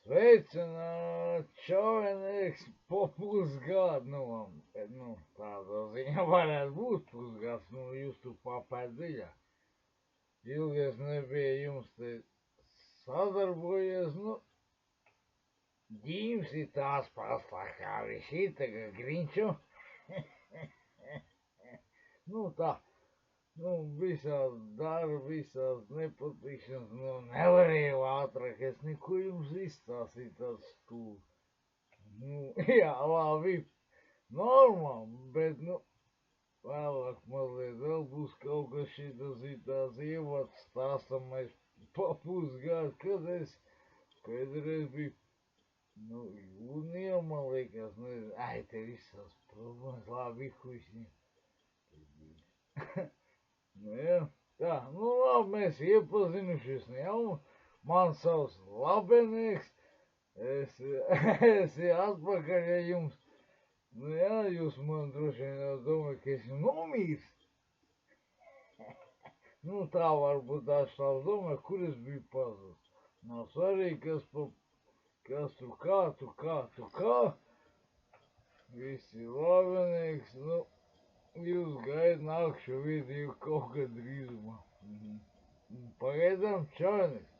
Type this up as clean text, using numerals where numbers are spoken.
Sveicināts čaujinieks po pusgadu, tādā ziņā varētu būt pusgads, jūs tu papēt dziļāk. Ilgi es nebija jums te sadarbojies, ģīms ir tās pats tā kā visi, tagad Grinču. Tā. Visās darba, visās nepatikšanas, nevarēju ātrāk, es neko jums izstāstīju tāds stūri. Jā, labi, normāli, bet, vēlāk mazliet vēl būs kaut kas šitas ir tās ievads stāstam mēs pa pusgadu, kad es biju, jūnijā, man liekas, te visās problēmas, labi, huisni. Tā, labi, mēs iepazinušies, man savs labenieks, es atpakaļ, ja jums, jūs man droši vien jau domājat, ka es nomīrs. Tā varbūt tās savs domāju, kur es biju pazudis. Nav svarīgi, kas tu kā, visi labenieks, jūs gaida nākšu video kaut kad drīzumā. Pagaidām, čaunieks!